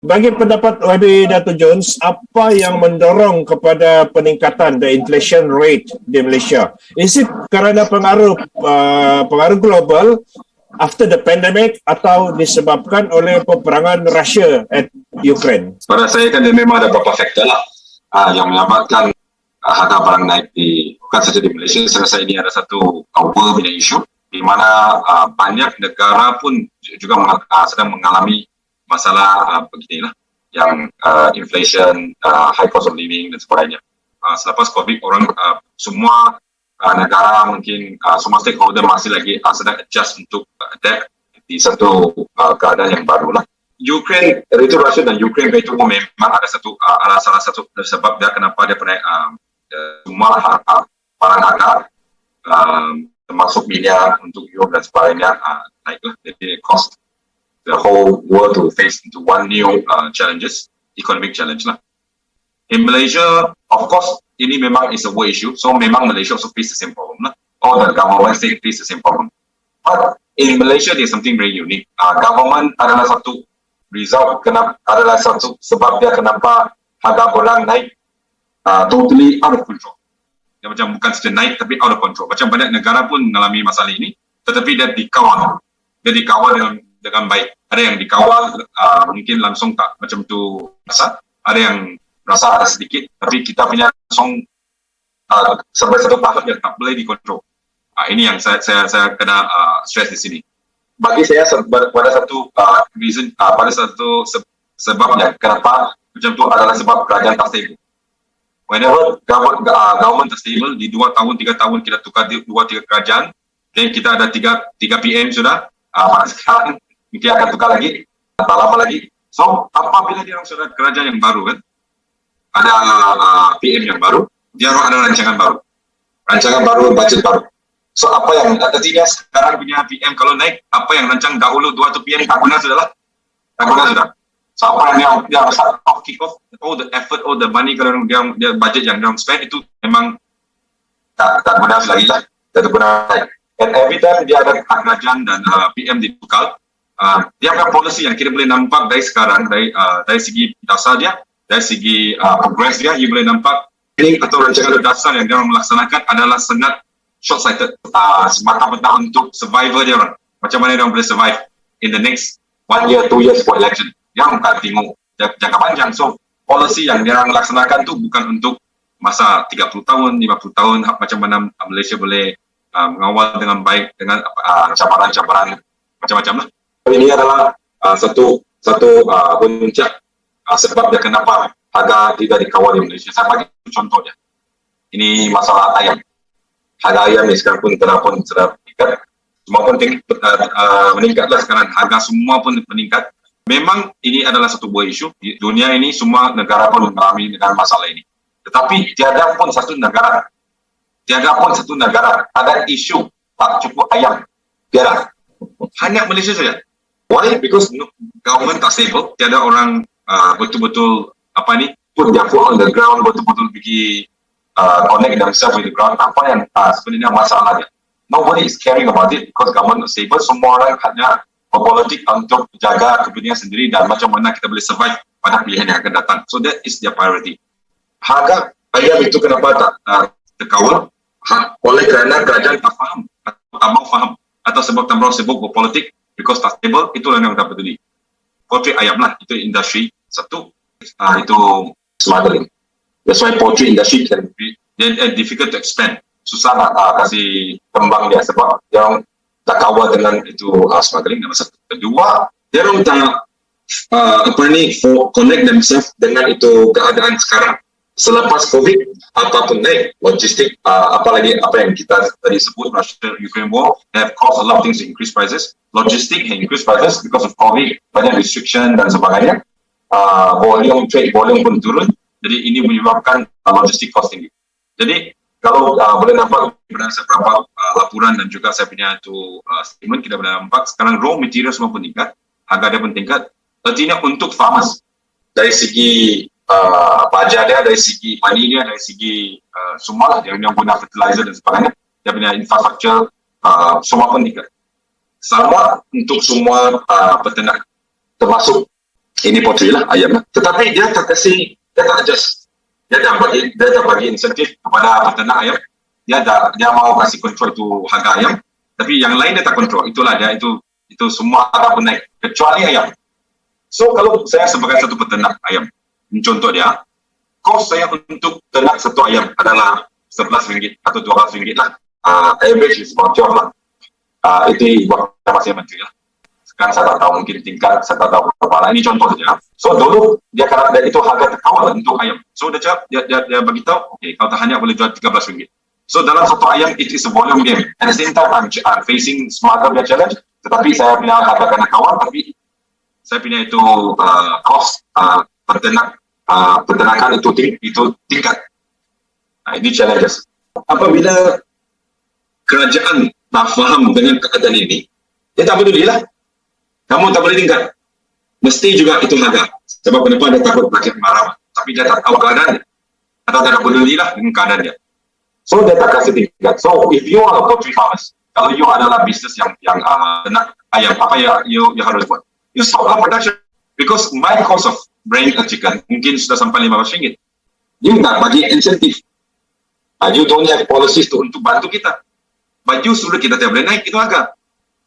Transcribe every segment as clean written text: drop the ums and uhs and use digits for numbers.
Bagi pendapat YB Dato' Jones, apa yang mendorong kepada peningkatan the inflation rate di Malaysia? Is it kerana pengaruh global after the pandemic atau disebabkan oleh peperangan Russia at Ukraine? Pada saya kan dia memang ada beberapa faktor lah yang menyebabkan harga barang naik bukan saja di Malaysia. Saya rasa ini ada satu world punya isu di mana banyak negara pun juga sedang mengalami masalah beginilah yang inflation, high cost of living dan sebagainya. Selepas COVID, orang semua negara mungkin semua stakeholder masih lagi sedang adjust untuk adapt di satu keadaan yang baru lah. Ukraine, itu Rusia dan Ukraine itu memang ada salah satu sebab dia kenapa dia naik semua barang harga termasuk minyak untuk Europe dan sebagainya naiklah. Jadi cost the whole world to face into one new challenges, economic challenge lah. In Malaysia, of course, ini memang is a world issue. So memang Malaysia also face the same problem lah. All the government state face the same problem. But in Malaysia, there's something very unique. Government adalah satu adalah satu sebab dia kenapa harga barang naik totally out of control. Dia macam bukan saja naik tapi out of control. Macam banyak negara pun mengalami masalah ini, tetapi dia dikawal. Dia dikawal dengan baik. Ada yang dikawal mungkin langsung tak macam tu rasa, ada yang rasa ada sedikit, tapi kita punya langsung sampai satu tahap yang tak boleh dikontrol. Ini yang saya kena stress di sini. Bagi saya pada satu reason, pada satu sebabnya kenapa macam tu adalah sebab kerajaan tak stable. Whenever government tak stable, di 2 tahun, 3 tahun kita tukar 2-3 kerajaan, dan kita ada 3 PM sudah, sekarang mungkin akan tukar lagi, tak lama lagi. So, apabila dia sudah kerajaan yang baru kan, ada PM yang baru, dia ada rancangan baru, budget baru. So, apa yang artinya sekarang punya PM kalau naik, apa yang rancang dahulu 2 PM tak guna sudah lah. So, apa yang dia rasa kick off, all the effort, all the money kalau dia budget yang dia spend itu memang tak guna lagi lah, tak guna lagi. And every time dia ada kerajaan dan PM ditukar, dia punya policy yang kita boleh nampak dari sekarang, dari segi dasar dia, dari segi progress dia, you boleh nampak ini atau rancangan dasar yang dia melaksanakan adalah sangat short-sighted, semata-mata untuk survival dia orang. Macam mana dia boleh survive in the next 1 year, 2 years for election. Dia bukan tengok jangka panjang. So, policy yang dia melaksanakan tu bukan untuk masa 30 tahun, 50 tahun, macam mana Malaysia boleh mengawal dengan baik dengan cabaran-cabaran macam-macam lah. Ini adalah satu puncak sebab dia kenapa harga tidak dikawal di Malaysia. Saya bagi contohnya. Ini masalah ayam. Harga ayam ni sekarang pun sudah meningkat. Semua pun meningkatlah sekarang. Harga semua pun meningkat. Memang ini adalah satu buah isu. Di dunia ini semua negara pun mengalami dengan masalah ini. Tetapi tiada pun satu negara ada isu tak cukup ayam. Tiada. Hanya Malaysia saja. Why? Because government tak stable. Tiada orang betul-betul put their foot on the ground, betul-betul pergi connect themselves with the ground. Apa yang sebenarnya masalahnya? Nobody is caring about it because government not stable. Semua orang hanya berpolitik untuk jaga kepentingan sendiri dan macam mana kita boleh survive pada pilihan yang akan datang. So that is their priority. Harga ayam itu kenapa tak terkawal? Oleh kerana kerajaan tak faham atau tak mau faham atau sebab tak mau sibuk berpolitik because tak stable, itulah yang tak peduli. Poultry ayam lah, itu industri satu, itu smuggling. That's why poultry industry can be difficult to expand. Susah nak kasih kembang dia sebab yang tak kawal dengan itu smuggling. Dan masa kedua, dia orang tak connect themselves dengan itu keadaan sekarang. Selepas COVID, apapun naik, logistik, apalagi apa yang kita tadi sebut, Russia-Ukraine war, they have caused a lot of things to increase prices. Logistik have increased prices because of COVID, banyak restriction dan sebagainya. Trade volume pun turun. Jadi ini menyebabkan logistik cost tinggi. Jadi kalau boleh nampak berdasarkan beberapa laporan dan juga saya punya itu statement, kita boleh nampak sekarang raw material semua pun tingkat, harga dia pun tingkat. Artinya untuk farmers, dari segi pajak dia, dari segi money dia, dari segi semua lah, yang guna fertilizer dan sebagainya, dia punya infrastructure, semua pun tingkat. Sama untuk semua peternak, termasuk Ini poultry lah, ayam lah. Tetapi dia tak adjust. Dia tak bagi insentif kepada peternak ayam. Dia mau kasih kontrol tu harga ayam. Tapi yang lain dia tak kontrol. Itulah dia, itu semua harga pun naik. Kecuali ayam. So kalau saya sebagai satu peternak ayam, contoh dia, kos saya untuk ternak satu ayam adalah RM11 atau RM12 lah. Average is about 12 lah. Itu buat masih menteri lah. Sekarang saya tak tahu mungkin tingkat, saya tak tahu berapa lah. Ini contoh saja. So dulu dia itu harga terkawal untuk ayam. So dia beritahu, okay, kalau tahannya boleh jual RM13. So dalam satu ayam, it is a volume game. At the same time, I'm facing smarter challenge. Tetapi saya punya harga kena kawal, tapi saya punya itu cost peternakan itu tingkat. Ini challenges. Apabila kerajaan tak faham dengan keadaan ini, dia tak pedulilah. Kamu tak boleh tingkat. Mesti juga itu harga. Sebab kenapa dia takut rakyat marah. Tapi dia tak tahu keadaan. Atau tak pedulilah dengan keadaan dia. So dia tak kasih tingkat. So if you are a poultry farmers, kalau you adalah bisnes yang ternak ayam, apa you harus buat? You stop our production. Because my cost of bring a chicken mungkin sudah sampai RM15. You tak bagi insentif. You don't have policies untuk bantu kita. But you suruh kita tak boleh naik itu harga.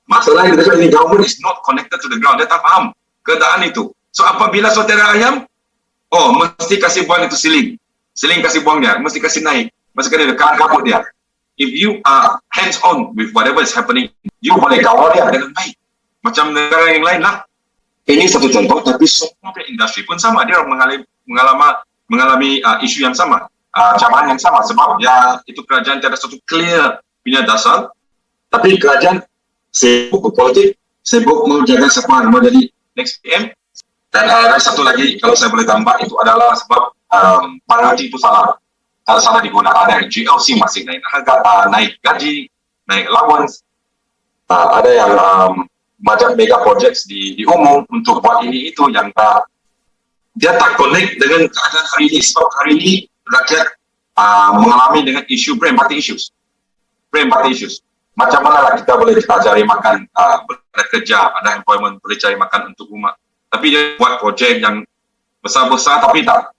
Masalah yang ini government is not connected to the ground. Dia tak faham keadaan itu. So apabila saudara ayam, mesti kasih buang itu siling. Siling kasih buang dia, mesti kasih naik. Mesti kasih dekat kabut dia. If you are hands on with whatever is happening, you boleh kawal dia dengan baik. Macam negara yang lain lah. Ini satu contoh, tapi semua industri pun sama. Dia mengalami isu yang sama, cabaran yang sama. Sebab dia itu kerajaan tiada satu clear punya dasar. Tapi kerajaan sibuk berpolitik, sibuk mau jaga siapa mau jadi next PM. Dan ada satu lagi, kalau saya boleh tambah, itu adalah sebab priority itu salah digunakan. Ada GLC masih naik harga, naik gaji, naik allowance. Ada yang macam mega projects di umum untuk buat ini itu yang dia tak connect dengan keadaan hari ini. Sebab hari ini rakyat mengalami dengan isu brain party issues. Macam mana lah kita boleh cari makan, bekerja, ada employment, boleh cari makan untuk rumah. Tapi dia buat projek yang besar-besar tapi tak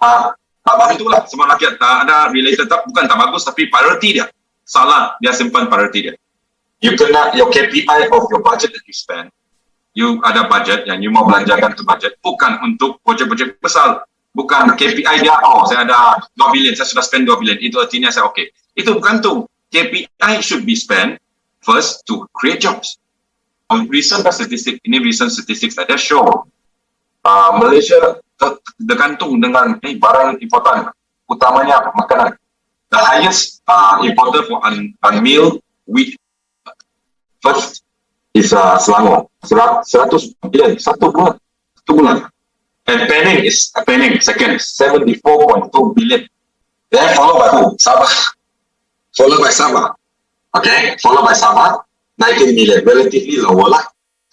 baguslah. Semua rakyat tak ada related, bukan tak bagus tapi priority dia salah, dia simpan priority dia. You kena your KPI of your budget that you spend. You ada budget yang you mau belanjakan tu budget bukan untuk projek-projek besar. Bukan KPI dia, saya ada 2 bilion, saya sudah spend 2 bilion, itu artinya saya okay. Itu bukan tu. KPI should be spent first to create jobs. Recent statistics that show Malaysia tergantung dengan barang importan, utamanya makanan. The highest importer for meal wheat first is Selangor, 100 bilion satu bulan. And Penang second, 74.2 billion. Then followed by who? Sabah. Okay, followed by Sabah, 19 million, relatively lower lah.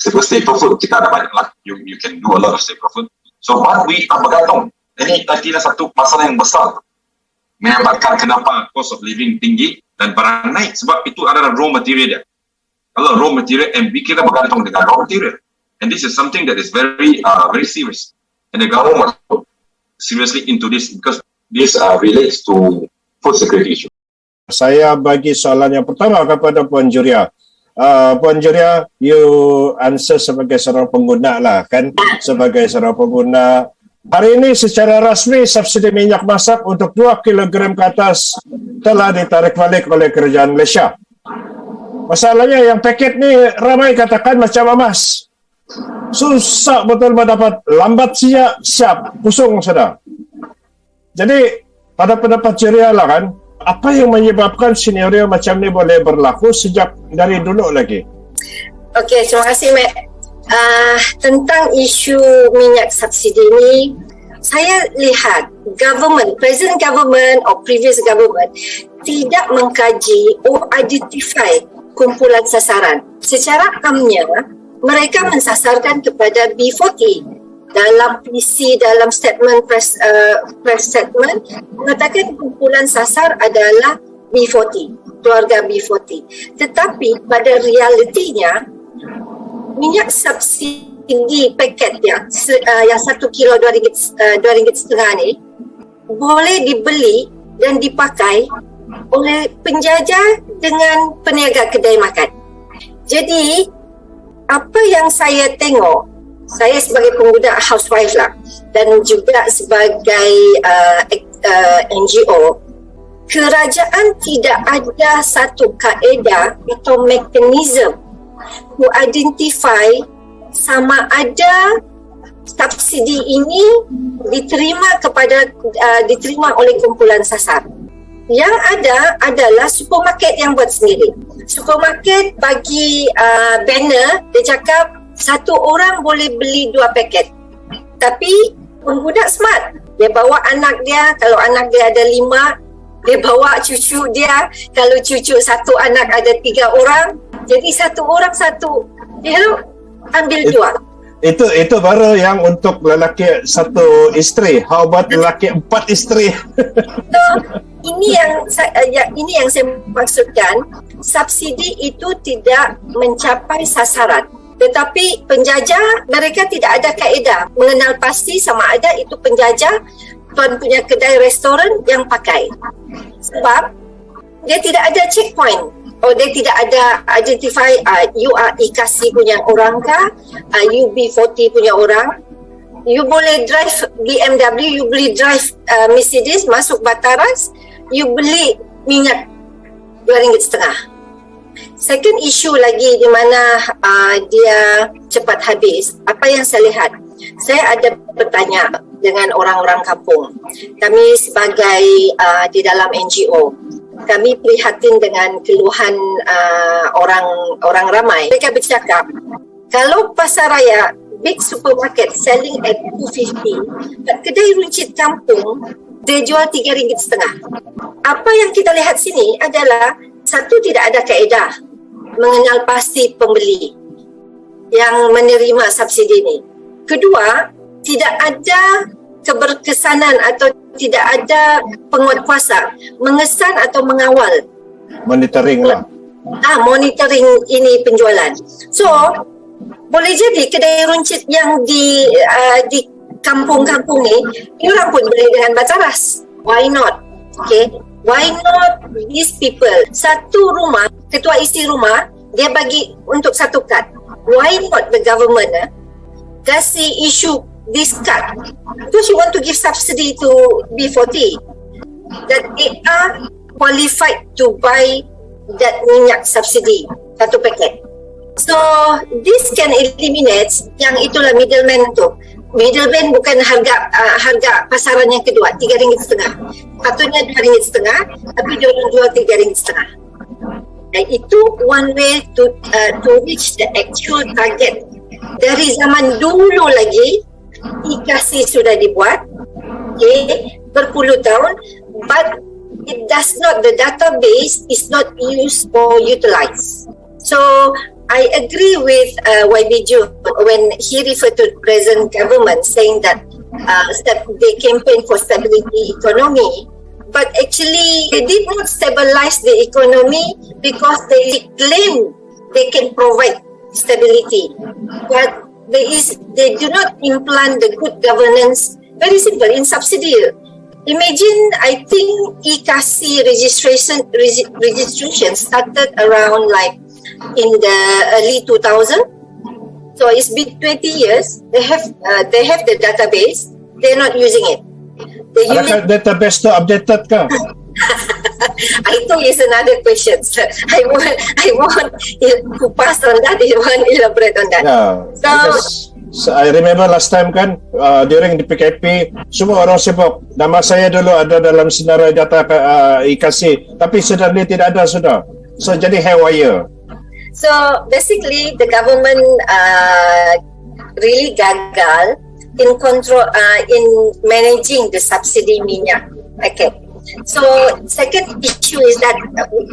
Sebab staple food kita ada banyak lah. You can do a lot of staple food. So what we tak bergantung. Ini adalah satu masalah yang besar. Menyebabkan kenapa cost of living tinggi dan barang naik. Sebab itu adalah raw material dia. Kalau raw material, and kita bergantung dengan raw material. And this is something that is very serious. And the government seriously into this because this relates to food security issue. Saya bagi soalan yang pertama kepada Puan Juria. Puan Juria, you answer sebagai seorang pengguna lah kan, sebagai seorang pengguna. Hari ini secara rasmi subsidi minyak masak untuk 2 kg ke atas telah ditarik balik oleh kerajaan Malaysia. Masalahnya yang paket ni ramai katakan macam emas. Susah betul mendapat, lambat siap, pusung sudah. Jadi pada pendapat Juria lah kan, apa yang menyebabkan senario macam ni boleh berlaku sejak dari dulu lagi? Okey, terima kasih Matt. Tentang isu minyak subsidi ni, saya lihat present government or previous government tidak mengkaji or identify kumpulan sasaran. Secara amnya, mereka mensasarkan kepada B40. Dalam PC, dalam statement press statement mengatakan kumpulan sasar adalah B40, keluarga B40. Tetapi pada realitinya minyak subsidi subsidi paket yang 1 kilo RM2.5 ni boleh dibeli dan dipakai oleh penjajah dengan peniaga kedai makan. Jadi apa yang saya tengok, saya sebagai pemuda housewife lah dan juga sebagai NGO, kerajaan tidak ada satu kaedah atau mekanisme to identify sama ada subsidi ini diterima oleh kumpulan sasar. Yang ada adalah supermarket yang buat sendiri. Supermarket bagi banner, dia cakap satu orang boleh beli 2 paket. Tapi pembudak smart. Dia bawa anak dia, kalau anak dia ada 5, dia bawa cucu dia, kalau cucu satu anak ada 3 orang, jadi satu orang satu. Dia ambil 2. Itu baru yang untuk lelaki 1 isteri. How about lelaki 4 isteri? So, ini yang saya maksudkan, subsidi itu tidak mencapai sasaran. Tetapi penjajah, mereka tidak ada kaedah mengenal pasti sama ada itu penjajah tuan punya kedai restoran yang pakai. Sebab dia tidak ada checkpoint. Dia tidak ada identify you are IKASI punya orang kah, UB40 punya orang. You boleh drive BMW, you boleh drive Mercedes masuk Bataras, you beli minyak RM2.5. Second issue lagi di mana dia cepat habis. Apa yang saya lihat? Saya ada bertanya dengan orang-orang kampung. Kami sebagai di dalam NGO, kami prihatin dengan keluhan orang ramai. Mereka bercakap, kalau pasar raya, big supermarket selling at 250, kedai runcit kampung, dia jual RM3.5. Apa yang kita lihat sini adalah, satu, tidak ada kaedah mengenal pasti pembeli yang menerima subsidi ini. Kedua, tidak ada keberkesanan atau tidak ada penguatkuasa mengesan atau mengawal. Monitoring lah. Monitoring ini penjualan. So, boleh jadi kedai runcit yang di kampung-kampung ni, orang pun beli dengan Bataras. Why not? Okay. Why not these people? Satu rumah, ketua isi rumah, dia bagi untuk satu kad. Why not the government kasih issue this card? Because you want to give subsidy to B40, that they are qualified to buy that minyak subsidi, satu paket. So, this can eliminate yang itulah middleman tu. Middleman bukan harga pasaran yang kedua, RM3.5. Patutnya RM2.5, tapi dia orang jual RM3.5. Dan itu one way to reach the actual target. Dari zaman dulu lagi, IKASI sudah dibuat, okay, berpuluh tahun, but it does not, the database is not used or utilized. So, I agree with YB Jun when he referred to present government saying that they campaign for stability economy, but actually they did not stabilize the economy because they claim they can provide stability, but they do not implant the good governance. Very simple, in subsidy. Imagine, I think IKASI registration started around like in the early 2000. So it's been 20 years. They have the database. They're not using it. Adakah database tu updated ke? Itu is another question. I won't kupas on that. I won't elaborate on that. Yeah. So I remember last time kan during the PKP semua orang sibuk. Nama saya dulu ada dalam senarai data IKASI, tapi sudah ni tidak ada sudah. So jadi haywire. So basically, the government really gagal in control in managing the subsidy minyak. Okay. So second issue is that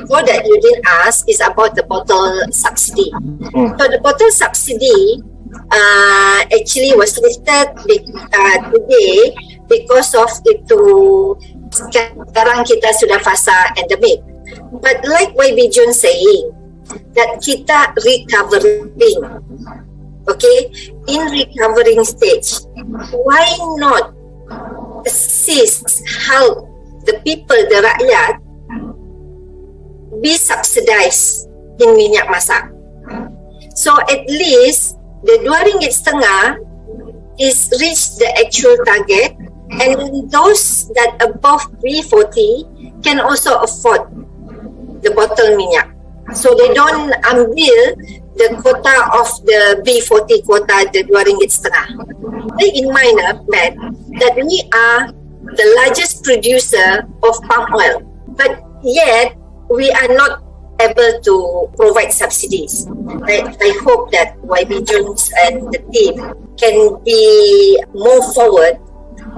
what that you didn't ask is about the bottle subsidy. So the bottle subsidy actually was lifted today because of itu sekarang kita sudah fasa endemic. But like YB Jun saying, that kita recovering. okay, in recovering stage, why not assist, help the people, the rakyat, be subsidized in minyak masak? So at least the RM2.5 is reach the actual target, and those that above B40 can also afford the bottle minyak. So they don't ambil the quota of the B40 quota, the RM2.5. Bear in mind, Matt, that we are the largest producer of palm oil, but yet we are not able to provide subsidies. I hope that YB Jones and the team can be more forward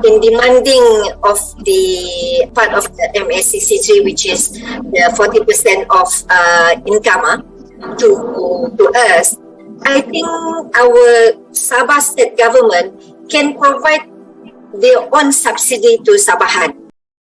in demanding of the part of the MSCC3, which is the 40% of income to us. I think our Sabah state government can provide their own subsidy to Sabahan.